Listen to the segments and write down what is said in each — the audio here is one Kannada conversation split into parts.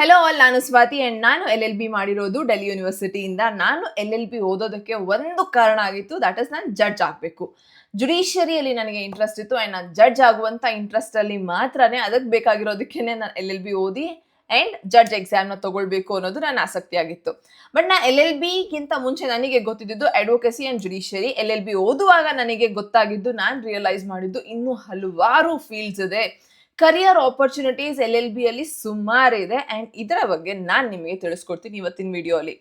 ಹೆಲೋ ಆಲ್, ನಾನು ಸ್ವಾತಿ ಅಂಡ್ ನಾನು LLB ಮಾಡಿರೋದು ಡೆಲ್ಲಿ ಯೂನಿವರ್ಸಿಟಿಯಿಂದ. ನಾನು LLB ಓದೋದಕ್ಕೆ ಒಂದು ಕಾರಣ ಆಗಿತ್ತು, ದಟ್ ಇಸ್ ನಾನು ಜಡ್ಜ್ ಆಗಬೇಕು. ಜುಡಿಷಿಯರಿಯಲ್ಲಿ ನನಗೆ ಇಂಟ್ರೆಸ್ಟ್ ಇತ್ತು ಆ್ಯಂಡ್ ನಾನು ಜಡ್ಜ್ ಆಗುವಂಥ ಇಂಟ್ರೆಸ್ಟಲ್ಲಿ ಮಾತ್ರನೇ ಅದಕ್ಕೆ ಬೇಕಾಗಿರೋದಕ್ಕೇ ನಾನು LLB ಓದಿ ಆ್ಯಂಡ್ ಜಡ್ಜ್ ಎಕ್ಸಾಮ್ನ ತೊಗೊಳ್ಬೇಕು ಅನ್ನೋದು ನನ್ನ ಆಸಕ್ತಿ ಆಗಿತ್ತು. ಬಟ್ ನಾನು LLBಗಿಂತ ಮುಂಚೆ ನನಗೆ ಗೊತ್ತಿದ್ದು ಅಡ್ವೊಕಸಿ ಆ್ಯಂಡ್ ಜುಡಿಷಿಯರಿ. LLB ಓದುವಾಗ ನನಗೆ ಗೊತ್ತಾಗಿದ್ದು, ನಾನು ರಿಯಲೈಸ್ ಮಾಡಿದ್ದು ಇನ್ನೂ ಹಲವಾರು ಫೀಲ್ಡ್ಸ್ ಇದೆ, ಕರಿಯರ್ ಆಪರ್ಚುನಿಟೀಸ್ LLB ಅಲ್ಲಿ ಸುಮಾರಿದೆ ಆ್ಯಂಡ್ ಇದರ ಬಗ್ಗೆ ನಾನು ನಿಮಗೆ ತಿಳಿಸ್ಕೊಡ್ತೀನಿ ಇವತ್ತಿನ ವಿಡಿಯೋಲಿ.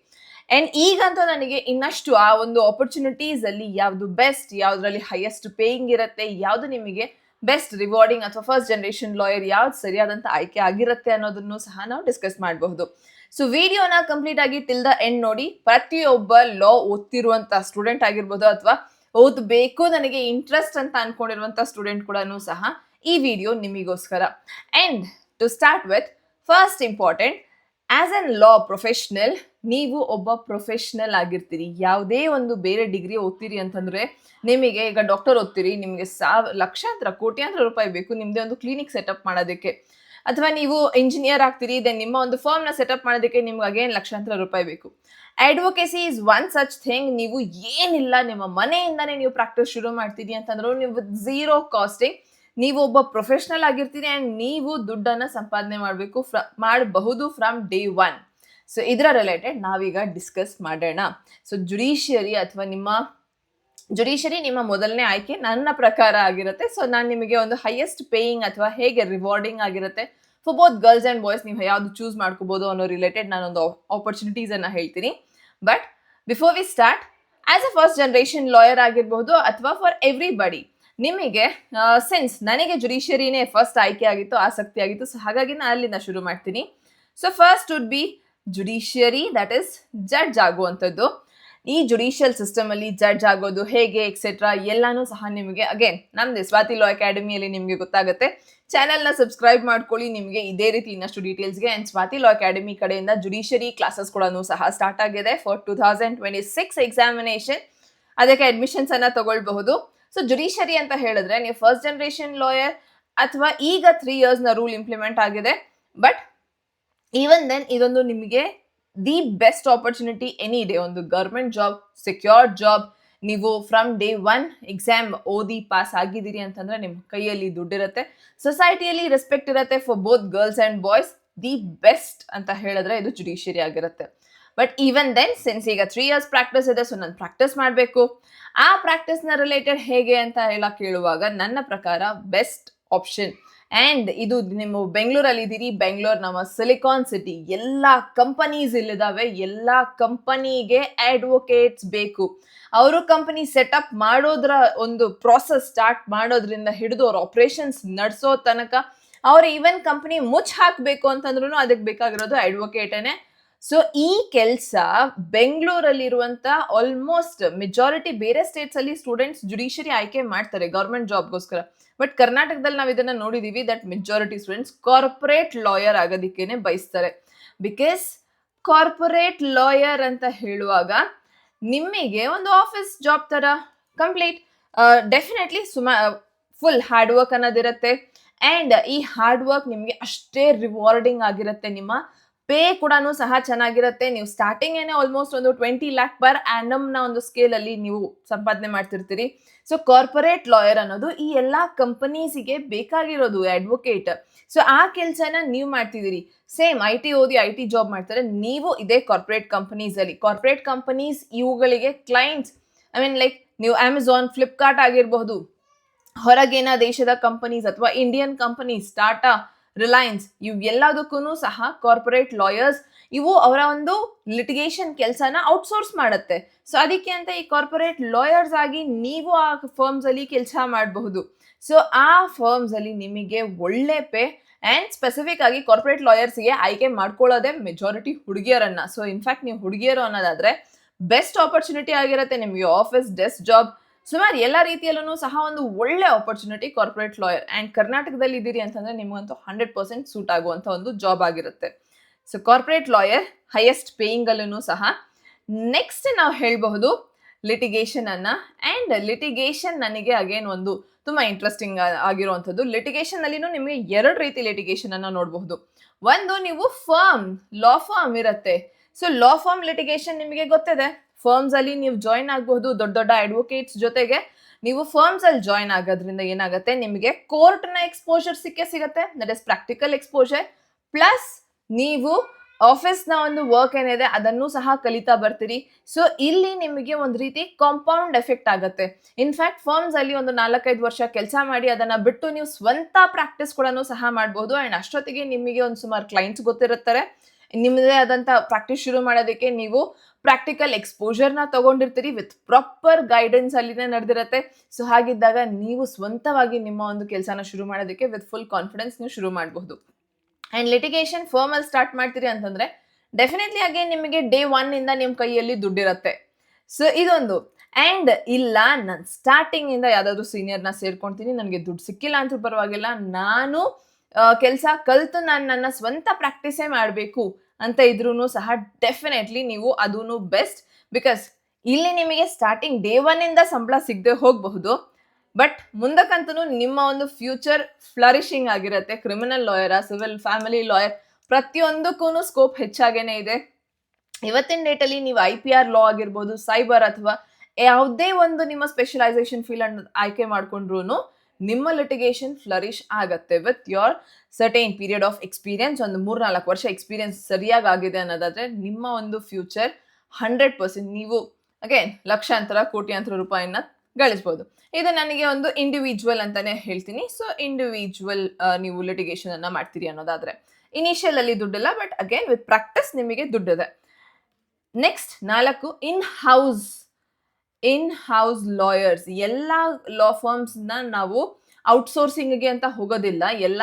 ಆ್ಯಂಡ್ ಈಗಂತೂ ನನಗೆ ಇನ್ನಷ್ಟು ಆ ಒಂದು ಆಪರ್ಚುನಿಟೀಸ್ ಅಲ್ಲಿ ಯಾವುದು ಬೆಸ್ಟ್, ಯಾವುದರಲ್ಲಿ ಹೈಯೆಸ್ಟ್ ಪೇಯಿಂಗ್ ಇರುತ್ತೆ, ಯಾವುದು ನಿಮಗೆ ಬೆಸ್ಟ್ ರಿವಾರ್ಡಿಂಗ್ ಅಥವಾ ಫಸ್ಟ್ ಜನರೇಷನ್ ಲಾಯರ್ ಯಾವ್ದು ಸರಿಯಾದಂಥ ಆಯ್ಕೆ ಆಗಿರುತ್ತೆ ಅನ್ನೋದನ್ನು ಸಹ ನಾವು ಡಿಸ್ಕಸ್ ಮಾಡಬಹುದು. ಸೊ ವಿಡಿಯೋನ ಕಂಪ್ಲೀಟ್ ಆಗಿ ಟಿಲ್ ದ ಎಂಡ್ ನೋಡಿ. ಪ್ರತಿಯೊಬ್ಬ ಲಾ ಓದ್ತಿರುವಂಥ ಸ್ಟೂಡೆಂಟ್ ಆಗಿರ್ಬೋದು ಅಥವಾ ಓದಬೇಕು ನನಗೆ ಇಂಟ್ರೆಸ್ಟ್ ಅಂತ ಅನ್ಕೊಂಡಿರುವಂಥ ಸ್ಟೂಡೆಂಟ್ ಕೂಡ ಸಹ ಈ ವಿಡಿಯೋ ನಿಮಗೋಸ್ಕರ. And to start with, first important, as an law professional, ನೀವು ಒಬ್ಬ ಪ್ರೊಫೆಷ್ನಲ್ ಆಗಿರ್ತೀರಿ. ಯಾವುದೇ ಒಂದು ಬೇರೆ ಡಿಗ್ರಿ ಓದ್ತೀರಿ ಅಂತಂದರೆ, ನಿಮಗೆ ಈಗ ಡಾಕ್ಟರ್ ಓದ್ತೀರಿ, ನಿಮಗೆ ಲಕ್ಷಾಂತರ ಕೋಟ್ಯಾಂತರ ರೂಪಾಯಿ ಬೇಕು ನಿಮ್ಮದೇ ಒಂದು ಕ್ಲಿನಿಕ್ ಸೆಟಪ್ ಮಾಡೋದಕ್ಕೆ. ಅಥವಾ ನೀವು ಇಂಜಿನಿಯರ್ ಆಗ್ತೀರಿ, ದೆನ್ ನಿಮ್ಮ ಒಂದು ಫರ್ಮ್ನ ಸೆಟಪ್ ಮಾಡೋದಕ್ಕೆ ನಿಮ್ಗೆ ಅಗೇನ್ ಲಕ್ಷಾಂತರ ರೂಪಾಯಿ ಬೇಕು. Advocacy is one such thing. ನೀವು ಏನಿಲ್ಲ, ನಿಮ್ಮ ಮನೆಯಿಂದನೇ ನೀವು ಪ್ರಾಕ್ಟೀಸ್ ಶುರು ಮಾಡ್ತೀರಿ ಅಂತಂದ್ರೂ ನೀವು ಝೀರೋ ಕಾಸ್ಟಿಂಗ್ ನೀವು ಒಬ್ಬ ಪ್ರೊಫೆಷ್ನಲ್ ಆಗಿರ್ತೀರಿ ಆ್ಯಂಡ್ ನೀವು ದುಡ್ಡನ್ನು ಸಂಪಾದನೆ ಮಾಡಬಹುದು ಫ್ರಮ್ ಡೇ ಒನ್. ಸೊ ಇದರ ರಿಲೇಟೆಡ್ ನಾವೀಗ ಡಿಸ್ಕಸ್ ಮಾಡೋಣ. ಸೊ ಜುಡಿಷಿಯರಿ ನಿಮ್ಮ ಮೊದಲನೇ ಆಯ್ಕೆ ನನ್ನ ಪ್ರಕಾರ ಆಗಿರುತ್ತೆ. ಸೊ ನಾನು ನಿಮಗೆ ಒಂದು ಹೈಯೆಸ್ಟ್ ಪೇಯಿಂಗ್ ಅಥವಾ ಹೇಗೆ ರಿವಾರ್ಡಿಂಗ್ ಆಗಿರುತ್ತೆ for both girls and boys, ನೀವು ಯಾವುದು ಚೂಸ್ ಮಾಡ್ಕೋಬೋದು ಅನ್ನೋ ರಿಲೇಟೆಡ್ ನಾನೊಂದು ಆಪರ್ಚುನಿಟೀಸನ್ನು ಹೇಳ್ತೀನಿ. But before we start, as a first generation lawyer ಆಗಿರ್ಬೋದು ಅಥವಾ ಫಾರ್ ಎವ್ರಿಬಡಿ, ನಿಮಗೆ ಸಿನ್ಸ್ ನನಗೆ ಜುಡಿಷಿಯರಿನೇ ಫಸ್ಟ್ ಆಯ್ಕೆ ಆಗಿತ್ತು, ಆಸಕ್ತಿ ಆಗಿತ್ತು, ಸೊ ಹಾಗಾಗಿ ನಾನು ಅಲ್ಲಿಂದ ಶುರು ಮಾಡ್ತೀನಿ. So first would be judiciary, that is judge ಆಗುವಂಥದ್ದು. ಈ ಜುಡಿಷಿಯಲ್ ಸಿಸ್ಟಮಲ್ಲಿ ಜಡ್ಜ್ ಆಗೋದು ಹೇಗೆ ಎಕ್ಸೆಟ್ರಾ ಎಲ್ಲನೂ ಸಹ ನಿಮಗೆ ಅಗೇನ್ ನಮ್ಮದೇ ಸ್ವಾತಿ ಲಾ ಅಕಾಡೆಮಿಯಲ್ಲಿ ನಿಮಗೆ ಗೊತ್ತಾಗುತ್ತೆ. ಚಾನಲ್ನ ಸಬ್ಸ್ಕ್ರೈಬ್ ಮಾಡ್ಕೊಳ್ಳಿ, ನಿಮಗೆ ಇದೇ ರೀತಿ ಇನ್ನಷ್ಟು ಡೀಟೇಲ್ಸ್ಗೆ. ಆ್ಯಂಡ್ ಸ್ವಾತಿ ಲಾ ಅಕಾಡೆಮಿ ಕಡೆಯಿಂದ ಜುಡಿಷಿಯರಿ ಕ್ಲಾಸಸ್ ಕೂಡ ಸಹ ಸ್ಟಾರ್ಟ್ ಆಗಿದೆ ಫಾರ್ 2026 ಎಕ್ಸಾಮಿನೇಷನ್. ಅದಕ್ಕೆ ಅಡ್ಮಿಷನ್ಸನ್ನು ತಗೊಳ್ಬಹುದು. ಸೊ ಜುಡಿಷಿಯರಿ ಅಂತ ಹೇಳಿದ್ರೆ ನೀವು ಫಸ್ಟ್ ಜನರೇಷನ್ ಲಾಯರ್ ಅಥವಾ ಈಗ 3 years ರೂಲ್ ಇಂಪ್ಲಿಮೆಂಟ್ ಆಗಿದೆ. ಬಟ್ ಈವನ್ ದೆನ್ ಇದೊಂದು ನಿಮಗೆ the best opportunity any day. ಒಂದು ಗೌರ್ಮೆಂಟ್ ಜಾಬ್, ಸೆಕ್ಯೂರ್ಡ್ ಜಾಬ್, ನೀವು ಫ್ರಮ್ ಡೇ ಒನ್ ಎಕ್ಸಾಮ್ ಓದಿ ಪಾಸ್ ಆಗಿದ್ದೀರಿ ಅಂತಂದ್ರೆ ನಿಮ್ಮ ಕೈಯಲ್ಲಿ ದುಡ್ಡಿರುತ್ತೆ, ಸೊಸೈಟಿಯಲ್ಲಿ ರೆಸ್ಪೆಕ್ಟ್ ಇರುತ್ತೆ for both girls and boys. The best ಅಂತ ಹೇಳಿದ್ರೆ ಇದು ಜುಡಿಷಿಯರಿ ಆಗಿರುತ್ತೆ. ಬಟ್ ಈವನ್ ದೆನ್ ಸಿನ್ಸ್ ಈಗ 3 years ಪ್ರಾಕ್ಟೀಸ್ ಇದೆ, ಸೊ ನಾನು ಪ್ರಾಕ್ಟೀಸ್ ಮಾಡಬೇಕು. ಆ ಪ್ರಾಕ್ಟೀಸ್ನ ರಿಲೇಟೆಡ್ ಹೇಗೆ ಅಂತ ಎಲ್ಲ ಕೇಳುವಾಗ ನನ್ನ ಪ್ರಕಾರ ಬೆಸ್ಟ್ ಆಪ್ಷನ್, ಆ್ಯಂಡ್ ಇದು ನಿಮ್ಮ ಬೆಂಗಳೂರಲ್ಲಿ ಇದ್ದೀರಿ, ಬೆಂಗಳೂರು ನಮ್ಮ ಸಿಲಿಕಾನ್ ಸಿಟಿ, ಎಲ್ಲ ಕಂಪನೀಸ್ ಇಲ್ಲಿದ್ದಾವೆ, ಎಲ್ಲ ಕಂಪನಿಗೆ ಅಡ್ವೊಕೇಟ್ಸ್ ಬೇಕು. ಅವರು ಕಂಪನಿ ಸೆಟಪ್ ಮಾಡೋದ್ರ ಒಂದು ಪ್ರಾಸೆಸ್ ಸ್ಟಾರ್ಟ್ ಮಾಡೋದ್ರಿಂದ ಹಿಡಿದು ಅವ್ರ ಆಪರೇಷನ್ಸ್ ನಡೆಸೋ ತನಕ, ಅವ್ರ ಈವನ್ ಕಂಪನಿ ಮುಚ್ಚಿ ಹಾಕಬೇಕು ಅಂತಂದ್ರೂ ಅದಕ್ಕೆ ಬೇಕಾಗಿರೋದು ಅಡ್ವೊಕೇಟೇನೆ. ಸೊ ಈ ಕೆಲಸ ಬೆಂಗಳೂರಲ್ಲಿರುವಂಥ ಆಲ್ಮೋಸ್ಟ್ ಮೆಜಾರಿಟಿ, ಬೇರೆ ಸ್ಟೇಟ್ಸ್ ಅಲ್ಲಿ ಸ್ಟೂಡೆಂಟ್ಸ್ ಜುಡಿಷಿಯರಿ ಆಯ್ಕೆ ಮಾಡ್ತಾರೆ ಗೌರ್ಮೆಂಟ್ ಜಾಬ್ಗೋಸ್ಕರ. ಬಟ್ ಕರ್ನಾಟಕದಲ್ಲಿ ನಾವು ಇದನ್ನ ನೋಡಿದೀವಿ, that majority students corporate lawyer ಆಗೋದಕ್ಕೇನೆ ಬಯಸ್ತಾರೆ. ಬಿಕಾಸ್ ಕಾರ್ಪೊರೇಟ್ ಲಾಯರ್ ಅಂತ ಹೇಳುವಾಗ ನಿಮಗೆ ಒಂದು ಆಫೀಸ್ ಜಾಬ್ ತರ complete, definitely full hard work ಅನ್ನೋದಿರುತ್ತೆ. ಆ್ಯಂಡ್ ಈ ಹಾರ್ಡ್ ವರ್ಕ್ ನಿಮಗೆ ಅಷ್ಟೇ ರಿವಾರ್ಡಿಂಗ್ ಆಗಿರುತ್ತೆ. ನಿಮ್ಮ ಪೇ ಕೂಡ ಸಹ ಚೆನ್ನಾಗಿರುತ್ತೆ. ನೀವು ಸ್ಟಾರ್ಟಿಂಗ್ ಆಲ್ಮೋಸ್ಟ್ ಒಂದು 20 lakh per annum ನ ಒಂದು ಸ್ಕೇಲಲ್ಲಿ ನೀವು ಸಂಪಾದನೆ ಮಾಡ್ತಿರ್ತೀರಿ. ಸೊ ಕಾರ್ಪೊರೇಟ್ ಲಾಯರ್ ಅನ್ನೋದು ಈ ಎಲ್ಲ ಕಂಪನೀಸಿಗೆ ಬೇಕಾಗಿರೋದು ಅಡ್ವೊಕೇಟ್. ಸೊ ಆ ಕೆಲಸನ ನೀವು ಮಾಡ್ತಿದ್ದೀರಿ. ಸೇಮ್ IT ಓದಿ IT ಜಾಬ್ ಮಾಡ್ತಾರೆ, ನೀವು ಇದೇ ಕಾರ್ಪೊರೇಟ್ ಕಂಪನೀಸಲ್ಲಿ. ಕಾರ್ಪೊರೇಟ್ ಕಂಪನೀಸ್ ಇವುಗಳಿಗೆ ಕ್ಲೈಂಟ್ಸ್, ಐ ಮೀನ್ ಲೈಕ್ ನೀವು ಅಮೆಝಾನ್, ಫ್ಲಿಪ್ಕಾರ್ಟ್ ಆಗಿರಬಹುದು, ಹೊರಗಿನ ದೇಶದ ಕಂಪನೀಸ್ ಅಥವಾ ಇಂಡಿಯನ್ ಕಂಪನೀಸ್, ಟಾಟಾ, ರಿಲಯನ್ಸ್, ಇವೆಲ್ಲದಕ್ಕೂ ಸಹ ಕಾರ್ಪೊರೇಟ್ ಲಾಯರ್ಸ್ ಇವು ಅವರ ಒಂದು ಲಿಟಿಗೇಷನ್ ಕೆಲಸನ ಔಟ್ಸೋರ್ಸ್ ಮಾಡುತ್ತೆ. ಸೊ ಅದಕ್ಕೆ ಅಂತ ಈ ಕಾರ್ಪೊರೇಟ್ ಲಾಯರ್ಸ್ ಆಗಿ ನೀವು ಆ ಫರ್ಮ್ಸ್ ಅಲ್ಲಿ ಕೆಲಸ ಮಾಡಬಹುದು. ಸೊ ಆ ಫರ್ಮ್ಸ್ ಅಲ್ಲಿ ನಿಮಗೆ ಒಳ್ಳೆ ಪೇ, ಆ್ಯಂಡ್ ಸ್ಪೆಸಿಫಿಕ್ ಆಗಿ ಕಾರ್ಪೊರೇಟ್ ಲಾಯರ್ಸ್ಗೆ ಆಯ್ಕೆ ಮಾಡ್ಕೊಳ್ಳೋದೇ ಮೆಜಾರಿಟಿ ಹುಡುಗಿಯರನ್ನ. ಸೊ ಇನ್ಫ್ಯಾಕ್ಟ್ ನೀವು ಹುಡುಗಿಯರು ಅನ್ನೋದಾದ್ರೆ ಬೆಸ್ಟ್ ಆಪರ್ಚುನಿಟಿ ಆಗಿರುತ್ತೆ ನಿಮಗೆ. ಆಫೀಸ್ ಡೆಸ್ಕ್ ಜಾಬ್, ಸುಮಾರು ಎಲ್ಲ ರೀತಿಯಲ್ಲೂ ಸಹ ಒಂದು ಒಳ್ಳೆ ಆಪರ್ಚುನಿಟಿ ಕಾರ್ಪೊರೇಟ್ ಲಾಯರ್. ಆ್ಯಂಡ್ ಕರ್ನಾಟಕದಲ್ಲಿ ಇದ್ದೀರಿ ಅಂತಂದರೆ ನಿಮಗಂತೂ 100% ಸೂಟ್ ಆಗುವಂಥ ಒಂದು ಜಾಬ್ ಆಗಿರುತ್ತೆ. ಸೊ ಕಾರ್ಪೊರೇಟ್ ಲಾಯರ್ ಹೈಯೆಸ್ಟ್ ಪೇಯಿಂಗಲ್ಲೂ ಸಹ. ನೆಕ್ಸ್ಟ್ ನಾವು ಹೇಳಬಹುದು ಲಿಟಿಗೇಷನ್ ಅನ್ನ. ಆ್ಯಂಡ್ ಲಿಟಿಗೇಷನ್ ನನಗೆ ಅಗೇನ್ ಒಂದು ತುಂಬ ಇಂಟ್ರೆಸ್ಟಿಂಗ್ ಆಗಿರುವಂಥದ್ದು. ಲಿಟಿಗೇಷನ್ ಅಲ್ಲಿನೂ ನಿಮಗೆ 2 ರೀತಿ ಲಿಟಿಗೇಷನ್ ಅನ್ನು ನೋಡಬಹುದು. ಒಂದು ನೀವು ಲಾ ಫರ್ಮ್ ಇರುತ್ತೆ. ಸೊ ಲಾ ಫರ್ಮ್ ಲಿಟಿಗೇಷನ್ ನಿಮಗೆ ಗೊತ್ತಿದೆ. ಫರ್ಮ್ಸ್ ಅಲ್ಲಿ ನೀವು ಜಾಯಿನ್ ಆಗಬಹುದು, ದೊಡ್ಡ ದೊಡ್ಡ ಅಡ್ವೊಕೇಟ್ಸ್ ಜೊತೆಗೆ ನೀವು ಫರ್ಮ್ಸ್ ಅಲ್ಲಿ ಜಾಯಿನ್ ಆಗೋದ್ರಿಂದ ಏನಾಗುತ್ತೆ, ನಿಮಗೆ ಕೋರ್ಟ್ ನ ಎಕ್ಸ್ಪೋಜರ್ ಸಿಗತ್ತೆ. That is practical exposure. Plus ನೀವು ಆಫೀಸ್ ನ ಒಂದು ವರ್ಕ್ ಏನಿದೆ ಅದನ್ನು ಸಹ ಕಲಿತಾ ಬರ್ತೀರಿ. ಸೊ ಇಲ್ಲಿ ನಿಮಗೆ ಒಂದು ರೀತಿ ಕಾಂಪೌಂಡ್ ಎಫೆಕ್ಟ್ ಆಗುತ್ತೆ. ಇನ್ಫ್ಯಾಕ್ಟ್ ಫರ್ಮ್ಸ್ ಅಲ್ಲಿ ಒಂದು 4-5 ವರ್ಷ ಕೆಲಸ ಮಾಡಿ ಅದನ್ನ ಬಿಟ್ಟು ನೀವು ಸ್ವಂತ ಪ್ರಾಕ್ಟೀಸ್ ಕೂಡ ಸಹ ಮಾಡಬಹುದು. ಅಂಡ್ ಅಷ್ಟೊತ್ತಿಗೆ ನಿಮಗೆ ಒಂದು ಸುಮಾರು ಕ್ಲೈಂಟ್ಸ್ ಗೊತ್ತಿರುತ್ತಾರೆ. ನಿಮ್ಮದೇ ಆದಂತ ಪ್ರಾಕ್ಟೀಸ್ ಶುರು ಮಾಡೋದಕ್ಕೆ ನೀವು ಪ್ರಾಕ್ಟಿಕಲ್ ಎಕ್ಸ್ಪೋಜರ್ ನ ತಗೊಂಡಿರ್ತೀರಿ ವಿತ್ ಪ್ರಾಪರ್ ಗೈಡೆನ್ಸ್ ಅಲ್ಲಿನೇ ನಡೆದಿರುತ್ತೆ. ಸೊ ಹಾಗಿದ್ದಾಗ ನೀವು ಸ್ವಂತವಾಗಿ ನಿಮ್ಮ ಒಂದು ಕೆಲಸನ ಶುರು ಮಾಡೋದಕ್ಕೆ ವಿತ್ ಫುಲ್ ಕಾನ್ಫಿಡೆನ್ಸ್ ನೀವು ಶುರು ಮಾಡಬಹುದು. ಅಂಡ್ ಲಿಟಿಗೇಷನ್ ಫರ್ಮ್ ಅಲ್ಲಿ ಸ್ಟಾರ್ಟ್ ಮಾಡ್ತೀರಿ ಅಂತಂದ್ರೆ ಡೆಫಿನೆಟ್ಲಿ ಅಗೇನ್ ನಿಮಗೆ ಡೇ 1 ಇಂದ ನಿಮ್ಮ ಕೈಯಲ್ಲಿ ದುಡ್ಡಿರುತ್ತೆ. ಸೊ ಇದೊಂದು. ಅಂಡ್ ಇಲ್ಲ ನಾನು ಸ್ಟಾರ್ಟಿಂಗ್ ಇಂದ ಯಾವ್ದಾದ್ರು ಸೀನಿಯರ್ನ ಸೇರ್ಕೊಂತೀನಿ, ನನಗೆ ದುಡ್ಡು ಸಿಕ್ಕಿಲ್ಲ ಅಂತೂ ಪರವಾಗಿಲ್ಲ, ನಾನು ಕೆಲಸ ಕಲ್ತು ನಾನು ನನ್ನ ಸ್ವಂತ ಪ್ರಾಕ್ಟೀಸೇ ಮಾಡಬೇಕು ಅಂತ ಇದ್ರೂ ಸಹ ಡೆಫಿನೆಟ್ಲಿ ನೀವು ಅದೂ ಬೆಸ್ಟ್. ಬಿಕಾಸ್ ಇಲ್ಲಿ ನಿಮಗೆ ಸ್ಟಾರ್ಟಿಂಗ್ ಡೇ 1 ಇಂದ ಸಂಬಳ ಸಿಗದೆ ಹೋಗಬಹುದು, ಬಟ್ ಮುಂದಕ್ಕಂತೂ ನಿಮ್ಮ ಒಂದು ಫ್ಯೂಚರ್ ಫ್ಲರಿಶಿಂಗ್ ಆಗಿರುತ್ತೆ. Criminal lawyer, civil, family lawyer, ಪ್ರತಿಯೊಂದಕ್ಕೂ ಸ್ಕೋಪ್ ಹೆಚ್ಚಾಗೇನೆ ಇದೆ. ಇವತ್ತಿನ ಡೇಟಲ್ಲಿ ನೀವು IPR ಲಾ ಆಗಿರ್ಬೋದು, ಸೈಬರ್ ಅಥವಾ ಯಾವುದೇ ಒಂದು ನಿಮ್ಮ ಸ್ಪೆಷಲೈಸೇಷನ್ ಫೀಲ್ಡ್ ಆಯ್ಕೆ ಮಾಡ್ಕೊಂಡ್ರು ನಿಮ್ಮ ಲಿಟಿಗೇಷನ್ ಫ್ಲರಿಶ್ ಆಗತ್ತೆ with your certain period of experience. ಒಂದು 3-4 ವರ್ಷ ಎಕ್ಸ್ಪೀರಿಯನ್ಸ್ ಸರಿಯಾಗಿ ಆಗಿದೆ ಅನ್ನೋದಾದ್ರೆ ನಿಮ್ಮ ಒಂದು ಫ್ಯೂಚರ್ 100% ನೀವು ಅಗೇನ್ ಲಕ್ಷಾಂತರ ಕೋಟ್ಯಾಂತರ ರೂಪಾಯಿನ ಗಳಿಸ್ಬೋದು. ಇದು ನನಗೆ ಒಂದು ಇಂಡಿವಿಜುವಲ್ ಅಂತಾನೆ ಹೇಳ್ತೀನಿ. ಸೊ ಇಂಡಿವಿಜುವಲ್ ನೀವು ಲಿಟಿಗೇಷನ್ ಅನ್ನ ಮಾಡ್ತೀರಿ ಅನ್ನೋದಾದ್ರೆ ಇನಿಷಿಯಲ್ ಅಲ್ಲಿ ದುಡ್ಡಿಲ್ಲ, ಬಟ್ ಅಗೇನ್ ವಿತ್ ಪ್ರಾಕ್ಟೀಸ್ ನಿಮಗೆ ದುಡ್ಡಿದೆ. Next 4 in house lawyers. ಎಲ್ಲ ಲಾ ಫರ್ಮ್ಸ್ ನಾವು ಔಟ್ಸೋರ್ಸಿಂಗ್ಗೆ ಅಂತ ಹೋಗೋದಿಲ್ಲ. ಎಲ್ಲ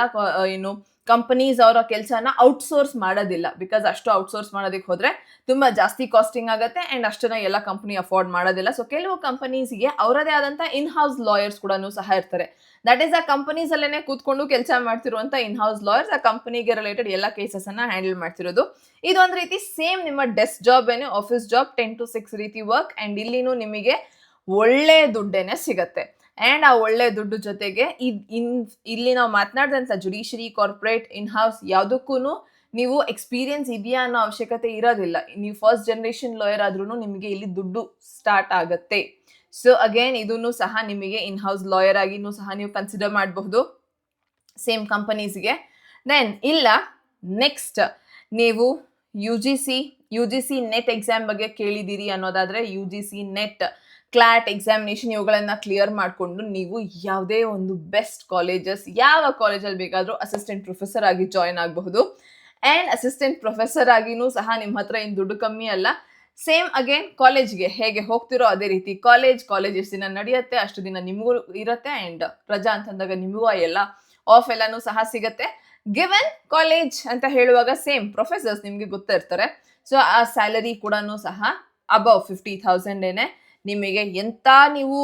ಏನು ಕಂಪನೀಸ್ ಅವರ ಕೆಲಸನ ಔಟ್ಸೋರ್ಸ್ ಮಾಡೋದಿಲ್ಲ. ಬಿಕಾಸ್ ಅಷ್ಟು ಔಟ್ಸೋರ್ಸ್ ಮಾಡೋದಕ್ಕೆ ಹೋದ್ರೆ ತುಂಬಾ ಜಾಸ್ತಿ ಕಾಸ್ಟಿಂಗ್ ಆಗುತ್ತೆ ಅಂಡ್ ಅಷ್ಟನ್ನ ಎಲ್ಲ ಕಂಪನಿ ಅಫೋರ್ಡ್ ಮಾಡೋದಿಲ್ಲ. ಸೊ ಕೆಲವು ಕಂಪನೀಸ್ಗೆ ಅವರದೇ ಆದಂತ ಇನ್ ಹೌಸ್ ಲಾಯರ್ಸ್ ಕೂಡ ಸಹ ಇರ್ತಾರೆ. ದಟ್ ಈಸ್ ಆ ಕಂಪನೀಸ್ ಅಲ್ಲೇನೆ ಕೂತ್ಕೊಂಡು ಕೆಲಸ ಮಾಡ್ತಿರುವಂತ ಇನ್ ಹೌಸ್ ಲಾಯರ್ಸ್, ಆ ಕಂಪನಿಗೆ ರಿಲೇಟೆಡ್ ಎಲ್ಲ ಕೇಸಸ್ ಅನ್ನ ಹ್ಯಾಂಡಲ್ ಮಾಡ್ತಿರೋದು. ಇದೊಂದು ರೀತಿ ಸೇಮ್ ನಿಮ್ಮ ಡೆಸ್ಕ್ ಜಾಬ್ ಏನೇ, ಆಫೀಸ್ ಜಾಬ್ 10 to 6 ರೀತಿ ವರ್ಕ್. ಅಂಡ್ ಇಲ್ಲಿನೂ ನಿಮಗೆ ಒಳ್ಳೆ ದುಡ್ಡೇನೆ ಸಿಗತ್ತೆ. ಅಂಡ್ ಆ ಒಳ್ಳೆ ದುಡ್ಡು ಜೊತೆಗೆ ಇಲ್ಲಿ ನಾವು ಮಾತನಾಡಿದಂಥ ಜುಡಿಷರಿ, ಕಾರ್ಪೊರೇಟ್, ಇನ್ ಹೌಸ್ ಯಾವುದಕ್ಕೂ ನೀವು ಎಕ್ಸ್ಪೀರಿಯನ್ಸ್ ಇದೆಯಾ ಅನ್ನೋ ಅವಶ್ಯಕತೆ ಇರೋದಿಲ್ಲ. ನೀವು ಫಸ್ಟ್ ಜನರೇಷನ್ ಲಾಯರ್ ಆದ್ರೂ ನಿಮಗೆ ಇಲ್ಲಿ ದುಡ್ಡು ಸ್ಟಾರ್ಟ್ ಆಗುತ್ತೆ. ಸೊ ಅಗೇನ್ ಇದನ್ನು ಸಹ ನಿಮಗೆ ಇನ್ ಹೌಸ್ ಲಾಯರ್ ಆಗಿನೂ ಸಹ ನೀವು ಕನ್ಸಿಡರ್ ಮಾಡಬಹುದು ಸೇಮ್ ಕಂಪನೀಸ್ಗೆ. ದೆನ್ ಇಲ್ಲ ನೆಕ್ಸ್ಟ್ ನೀವು UGC ನೆಟ್ ಎಕ್ಸಾಮ್ ಬಗ್ಗೆ ಕೇಳಿದ್ದೀರಿ ಅನ್ನೋದಾದ್ರೆ UGC ನೆಟ್, ಕ್ಲಾಟ್ ಎಕ್ಸಾಮಿನೇಷನ್ ಇವುಗಳನ್ನ ಕ್ಲಿಯರ್ ಮಾಡಿಕೊಂಡು ನೀವು ಯಾವುದೇ ಒಂದು ಬೆಸ್ಟ್ ಕಾಲೇಜಸ್, ಯಾವ ಕಾಲೇಜಲ್ಲಿ ಬೇಕಾದರೂ ಅಸಿಸ್ಟೆಂಟ್ ಪ್ರೊಫೆಸರ್ ಆಗಿ ಜಾಯ್ನ್ ಆಗಬಹುದು. ಅಂಡ್ ಅಸಿಸ್ಟೆಂಟ್ ಪ್ರೊಫೆಸರ್ ಆಗಿನೂ ಸಹ ನಿಮ್ಮ ಹತ್ರ ಏನು ದುಡ್ಡು ಕಮ್ಮಿ ಅಲ್ಲ. ಸೇಮ್ ಅಗೇನ್ ಕಾಲೇಜ್ಗೆ ಹೇಗೆ ಹೋಗ್ತಿರೋ ಅದೇ ರೀತಿ ಕಾಲೇಜ್ ಎಷ್ಟು ದಿನ ನಡೆಯುತ್ತೆ ಅಷ್ಟು ದಿನ ನಿಮಗೂ ಇರುತ್ತೆ. ಅಂಡ್ ರಜಾ ಅಂತಂದಾಗ ನಿಮಗೂ ಎಲ್ಲ ಆಫ್ ಎಲ್ಲಾನು ಸಹ ಸಿಗತ್ತೆ. ಗಿವನ್ ಕಾಲೇಜ್ ಅಂತ ಹೇಳುವಾಗ ಸೇಮ್ ಪ್ರೊಫೆಸರ್ಸ್ ನಿಮಗೆ ಗೊತ್ತಿರ್ತಾರೆ. ಸೊ ಆ ಸ್ಯಾಲರಿ ಕೂಡ ಸಹ ಅಬವ್ 50,000 ಏನೆ. ನಿಮಗೆ ಎಂತ ನೀವು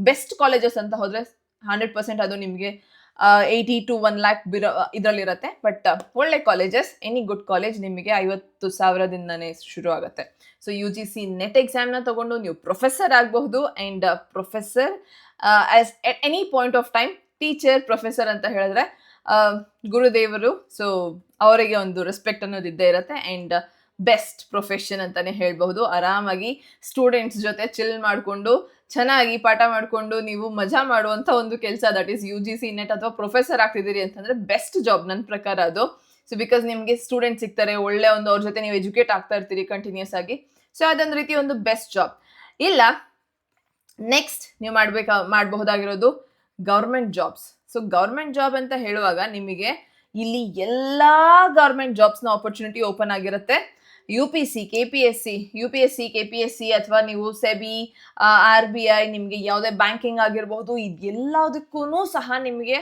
ಬೆಸ್ಟ್ ಕಾಲೇಜಸ್ ಅಂತ ಹೋದ್ರೆ 100% ಅದು ನಿಮಗೆ 80 to 1 lakh ಇದರಲ್ಲಿರುತ್ತೆ. ಬಟ್ ಒಳ್ಳೆ ಕಾಲೇಜಸ್, ಎನಿ ಗುಡ್ ಕಾಲೇಜ್ ನಿಮಗೆ 50,000ದಿಂದನೇ ಶುರು ಆಗುತ್ತೆ. ಸೊ UGC ನೆಟ್ ಎಕ್ಸಾಮ್ನ ತಗೊಂಡು ನೀವು ಪ್ರೊಫೆಸರ್ ಆಗಬಹುದು. And professor as at any point of time, teacher, professor ಅಂತ ಹೇಳಿದ್ರೆ ಗುರುದೇವರು. ಸೊ ಅವರಿಗೆ ಒಂದು ರೆಸ್ಪೆಕ್ಟ್ ಅನ್ನೋದು ಇದ್ದೇ ಇರುತ್ತೆ. ಅಂಡ್ ಬೆಸ್ಟ್ ಪ್ರೊಫೆಷನ್ ಅಂತಾನೆ ಹೇಳ್ಬಹುದು. ಆರಾಮಾಗಿ ಸ್ಟೂಡೆಂಟ್ಸ್ ಜೊತೆ ಚಿಲ್ ಮಾಡಿಕೊಂಡು ಚೆನ್ನಾಗಿ ಪಾಠ ಮಾಡಿಕೊಂಡು ನೀವು ಮಜಾ ಮಾಡುವಂತ ಒಂದು ಕೆಲಸ, ದಟ್ ಈಸ್ UGC ನೆಟ್ ಅಥವಾ ಪ್ರೊಫೆಸರ್ ಆಗ್ತಿದ್ದೀರಿ ಅಂತಂದ್ರೆ ಬೆಸ್ಟ್ ಜಾಬ್ ನನ್ನ ಪ್ರಕಾರ ಅದು. ಸೊ ಬಿಕಾಸ್ ನಿಮಗೆ ಸ್ಟೂಡೆಂಟ್ ಸಿಗ್ತಾರೆ, ಒಳ್ಳೆ ಒಂದು ಅವ್ರ ಜೊತೆ ನೀವು ಎಜುಕೇಟ್ ಆಗ್ತಾ ಇರ್ತೀರಿ ಕಂಟಿನ್ಯೂಸ್ ಆಗಿ. ಸೊ ಅದೊಂದು ರೀತಿ ಒಂದು ಬೆಸ್ಟ್ ಜಾಬ್. ಇಲ್ಲ ನೆಕ್ಸ್ಟ್ ನೀವು ಮಾಡಬಹುದಾಗಿರೋದು government jobs. So government job ಅಂತ ಹೇಳುವಾಗ ನಿಮಗೆ ಇಲ್ಲಿ ಎಲ್ಲಾ ಗೌರ್ಮೆಂಟ್ ಜಾಬ್ಸ್ನ ಆಪರ್ಚುನಿಟಿ ಓಪನ್ ಆಗಿರುತ್ತೆ. UPSC, KPSC ಅಥವಾ ನೀವು ಸೆಬಿ, RBI, ನಿಮಗೆ ಯಾವುದೇ ಬ್ಯಾಂಕಿಂಗ್ ಆಗಿರಬಹುದು, ಇದೆಲ್ಲದಕ್ಕೂ ಸಹ ನಿಮಗೆ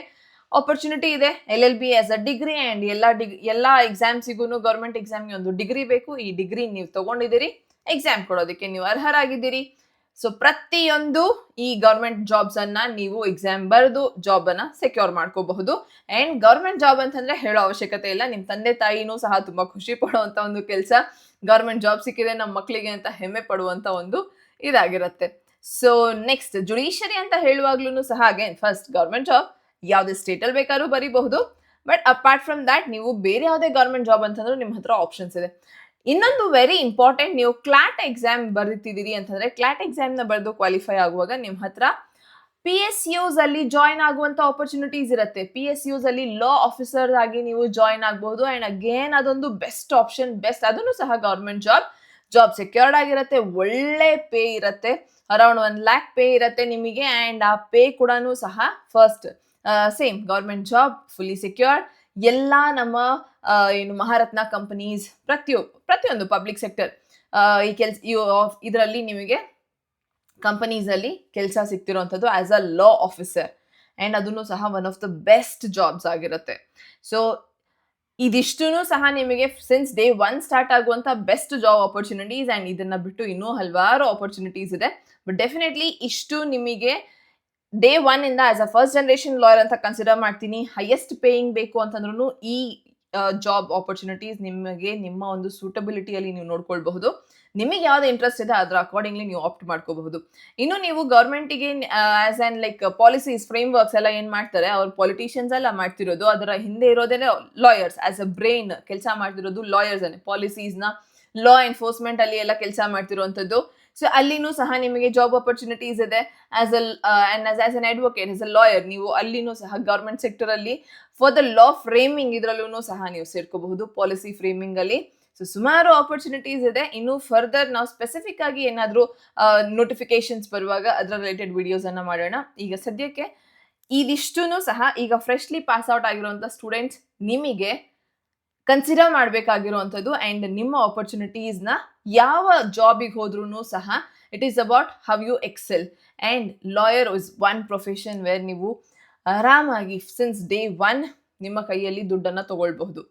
ಆಪರ್ಚುನಿಟಿ ಇದೆ. LLB as a degree. And ಎಲ್ಲ ಎಕ್ಸಾಮ್ಸಿಗೂ ಗೌರ್ಮೆಂಟ್ ಎಕ್ಸಾಮ್ಗೆ ಒಂದು ಡಿಗ್ರಿ ಬೇಕು. ಈ ಡಿಗ್ರಿ ನೀವು ತಗೊಂಡಿದ್ದೀರಿ, ಎಕ್ಸಾಮ್ ಕೊಡೋದಕ್ಕೆ ನೀವು ಅರ್ಹರಾಗಿದ್ದೀರಿ. ಸೊ ಪ್ರತಿಯೊಂದು ಈ ಗೌರ್ಮೆಂಟ್ ಜಾಬ್ಸ್ ಅನ್ನ ನೀವು ಎಕ್ಸಾಮ್ ಬರೆದು ಜಾಬ್ ಅನ್ನ ಸೆಕ್ಯೂರ್ ಮಾಡ್ಕೋಬಹುದು. ಅಂಡ್ ಗೌರ್ಮೆಂಟ್ ಜಾಬ್ ಅಂತಂದ್ರೆ ಹೇಳೋ ಅವಶ್ಯಕತೆ ಇಲ್ಲ. ನಿಮ್ ತಂದೆ ತಾಯಿನೂ ಸಹ ತುಂಬಾ ಖುಷಿ ಪಡುವಂತ ಒಂದು ಕೆಲಸ. ಗೌರ್ಮೆಂಟ್ ಜಾಬ್ ಸಿಕ್ಕಿದೆ ನಮ್ಮ ಮಕ್ಕಳಿಗೆ ಅಂತ ಹೆಮ್ಮೆ ಪಡುವಂತ ಒಂದು ಇದಾಗಿರುತ್ತೆ. ಸೊ ನೆಕ್ಸ್ಟ್ ಜುಡಿಷರಿ ಅಂತ ಹೇಳುವಾಗ್ಲೂ ಸಹ ಅಗೇನ್ ಫಸ್ಟ್ ಗೌರ್ಮೆಂಟ್ ಜಾಬ್ ಯಾವುದೇ ಸ್ಟೇಟ್ ಅಲ್ಲಿ ಬೇಕಾದ್ರೂ ಬರೀಬಹುದು. ಬಟ್ ಅಪಾರ್ಟ್ ಫ್ರಮ್ ದ್ಯಾಟ್ ನೀವು ಬೇರೆ ಯಾವುದೇ ಗೌರ್ಮೆಂಟ್ ಜಾಬ್ ಅಂತಂದ್ರೂ ನಿಮ್ಮ ಹತ್ರ ಆಪ್ಷನ್ಸ್ ಇದೆ. ಇನ್ನೊಂದು ವೆರಿ ಇಂಪಾರ್ಟೆಂಟ್, ನೀವು ಕ್ಲಾಟ್ ಎಕ್ಸಾಮ್ ಬರೀತಿದ್ದೀರಿ ಅಂತಂದ್ರೆ ಕ್ಲಾಟ್ ಎಕ್ಸಾಮ್ನ ಬರೆದು ಕ್ವಾಲಿಫೈ ಆಗುವಾಗ ನಿಮ್ಮ ಹತ್ರ PSUs ಅಲ್ಲಿ ಜಾಯಿನ್ ಆಗುವಂತ ಆಪರ್ಚುನಿಟೀಸ್ ಇರುತ್ತೆ. PSUs ಅಲ್ಲಿ ಲಾ ಆಫೀಸರ್ ಆಗಿ ನೀವು ಜಾಯಿನ್ ಆಗಬಹುದು. ಅಂಡ್ ಅಗೇನ್ ಅದೊಂದು ಬೆಸ್ಟ್ ಆಪ್ಷನ್, ಬೆಸ್ಟ್, ಅದನ್ನು ಸಹ ಗೌರ್ಮೆಂಟ್ ಜಾಬ್ ಸೆಕ್ಯೂರ್ಡ್ ಆಗಿರುತ್ತೆ, ಒಳ್ಳೆ ಪೇ ಇರುತ್ತೆ, ಅರೌಂಡ್ 1 lakh ಪೇ ಇರುತ್ತೆ ನಿಮಗೆ. ಅಂಡ್ ಆ ಪೇ ಕೂಡ ಸಹ first same government job, fully secured. ಎಲ್ಲ ನಮ್ಮ ಏನು ಮಹಾರತ್ನ ಕಂಪನೀಸ್, ಪ್ರತಿಯೊಂದು ಪಬ್ಲಿಕ್ ಸೆಕ್ಟರ್ ಈ ಇದರಲ್ಲಿ ನಿಮಗೆ ಕಂಪನೀಸ್ ಅಲ್ಲಿ ಕೆಲಸ ಸಿಗ್ತಿರೋಂಥದ್ದು as a law officer. And ಅದನ್ನು ಸಹ one of the best jobs ಆಗಿರುತ್ತೆ. ಸೊ ಇದಿಷ್ಟು ಸಹ ನಿಮಗೆ ಸಿನ್ಸ್ ಡೇ 1 ಸ್ಟಾರ್ಟ್ ಆಗುವಂತ ಬೆಸ್ಟ್ ಜಾಬ್ ಆಪರ್ಚುನಿಟೀಸ್. ಅಂಡ್ ಇದನ್ನ ಬಿಟ್ಟು ಇನ್ನೂ ಹಲವಾರು ಆಪರ್ಚುನಿಟೀಸ್ ಇದೆ. ಬಟ್ ಡೆಫಿನೆಟ್ಲಿ ಇಷ್ಟು ನಿಮಗೆ ಡೇ 1 ಇಂದ as a first generation lawyer ಅಂತ ಕನ್ಸಿಡರ್ ಮಾಡ್ತೀನಿ. ಹೈಯೆಸ್ಟ್ ಪೇಯಿಂಗ್ ಬೇಕು ಅಂತಂದ್ರೂ ಈ ಜಾಬ್ ಆಪರ್ಚುನಿಟೀಸ್ ನಿಮಗೆ ನಿಮ್ಮ ಒಂದು ಸೂಟಬಿಲಿಟಿಯಲ್ಲಿ ನೀವು ನೋಡ್ಕೊಳ್ಬಹುದು. ನಿಮಗೆ ಯಾವ್ದು ಇಂಟ್ರೆಸ್ಟ್ ಇದೆ ಅದರ ಅಕಾರ್ಡಿಂಗ್ಲಿ ನೀವು ಆಪ್ಟ್ ಮಾಡ್ಕೋಬಹುದು. ಇನ್ನು ನೀವು ಗೌರ್ಮೆಂಟಿಗೆ as on like policies, frameworks ಎಲ್ಲ ಏನ್ ಮಾಡ್ತಾರೆ, ಅವ್ರು ಪೊಲಿಟಿಷಿಯನ್ಸ್ ಎಲ್ಲ ಮಾಡ್ತಿರೋದು, ಅದರ ಹಿಂದೆ ಇರೋದೇನೆ ಲಾಯರ್ಸ್. ಆಸ್ ಅ ಬ್ರೈನ್ ಕೆಲಸ ಮಾಡ್ತಿರೋದು ಲಾಯರ್ಸ್ ಅನ್ನೇ. ಪಾಲಿಸೀಸ್ ನ ಲಾ ಎನ್ಫೋರ್ಸ್ಮೆಂಟ್ ಅಲ್ಲಿ ಎಲ್ಲ ಕೆಲಸ ಮಾಡ್ತಿರುವಂತದ್ದು. ಸೊ ಅಲ್ಲಿನೂ ಸಹ ನಿಮಗೆ ಜಾಬ್ ಆಪರ್ಚುನಿಟೀಸ್ ಇದೆ. As an advocate, as a lawyer ನೀವು ಅಲ್ಲಿನೂ ಸಹ ಗವರ್ಮೆಂಟ್ ಸೆಕ್ಟರ್ ಅಲ್ಲಿ ಫಾರ್ ದ ಲಾ ಫ್ರೇಮಿಂಗ್ ಇದ್ರಲ್ಲೂ ಸಹ ನೀವು ಸೇರ್ಕೋಬಹುದು, ಪಾಲಿಸಿ ಫ್ರೇಮಿಂಗ್ ಅಲ್ಲಿ. ಸೊ ಸುಮಾರು ಆಪರ್ಚುನಿಟೀಸ್ ಇದೆ. ಇನ್ನು ಫರ್ದರ್ ನಾವು ಸ್ಪೆಸಿಫಿಕ್ ಆಗಿ ಏನಾದರೂ ನೋಟಿಫಿಕೇಶನ್ಸ್ ಬರುವಾಗ ಅದರ ರಿಲೇಟೆಡ್ ವಿಡಿಯೋಸ್ ಅನ್ನ ಮಾಡೋಣ. ಈಗ ಸದ್ಯಕ್ಕೆ ಇದಿಷ್ಟು ಸಹ ಈಗ ಫ್ರೆಶ್ಲಿ ಪಾಸ್ ಔಟ್ ಆಗಿರುವಂತ ಸ್ಟೂಡೆಂಟ್ಸ್ ನಿಮಗೆ ಕನ್ಸಿಡರ್ ಮಾಡಬೇಕಾಗಿರುವಂಥದ್ದು. ಅಂಡ್ ನಿಮ್ಮ ಆಪರ್ಚುನಿಟೀಸ್ ನ ಯಾವ ಜಾಬಿಗೆ ಹೋದ್ರೂ ಸಹ it is about how you excel. And lawyer is one profession where ನೀವು ಆರಾಮಾಗಿ ಸಿನ್ಸ್ ಡೇ 1 ನಿಮ್ಮ ಕೈಯಲ್ಲಿ ದುಡ್ಡನ್ನ ತಗೊಳ್ಬಹುದು.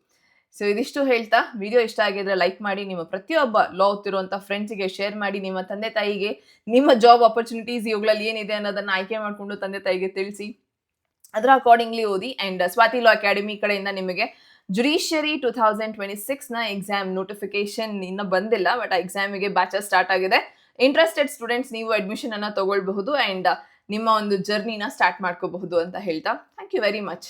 ಸೊ ಇದಿಷ್ಟು ಹೇಳ್ತಾ, ವಿಡಿಯೋ ಇಷ್ಟ ಆಗಿದ್ರೆ ಲೈಕ್ ಮಾಡಿ, ನಿಮ್ಮ ಪ್ರತಿಯೊಬ್ಬ ಲಾ ಓದ್ತಿರುವಂಥ ಫ್ರೆಂಡ್ಸಿಗೆ ಶೇರ್ ಮಾಡಿ, ನಿಮ್ಮ ತಂದೆ ತಾಯಿಗೆ ನಿಮ್ಮ ಜಾಬ್ ಆಪರ್ಚುನಿಟೀಸ್ ಇವುಗಳಲ್ಲಿ ಏನಿದೆ ಅನ್ನೋದನ್ನ ಆಯ್ಕೆ ಮಾಡಿಕೊಂಡು ತಂದೆ ತಾಯಿಗೆ ತಿಳಿಸಿ, ಅದರ ಅಕಾರ್ಡಿಂಗ್ಲಿ ಓದಿ. ಅಂಡ್ ಸ್ವಾತಿ ಲಾ ಅಕಾಡೆಮಿ ಕಡೆಯಿಂದ ನಿಮಗೆ ಜುಡಿಷಿಯರಿ 2026 ನ ಎಕ್ಸಾಮ್ ನೋಟಿಫಿಕೇಶನ್ ಇನ್ನ ಬಂದಿಲ್ಲ, ಬಟ್ ಆ ಎಕ್ಸಾಮಿಗೆ ಬ್ಯಾಚಸ್ ಸ್ಟಾರ್ಟ್ ಆಗಿದೆ. ಇಂಟ್ರೆಸ್ಟೆಡ್ ಸ್ಟೂಡೆಂಟ್ಸ್ ನೀವು ಅಡ್ಮಿಷನ್ ಅನ್ನ ತಗೊಳ್ಬಹುದು ಅಂಡ್ ನಿಮ್ಮ ಒಂದು ಜರ್ನಿನ ಸ್ಟಾರ್ಟ್ ಮಾಡ್ಕೋಬಹುದು ಅಂತ ಹೇಳ್ತಾ, ಥ್ಯಾಂಕ್ ಯು ವೆರಿ ಮಚ್.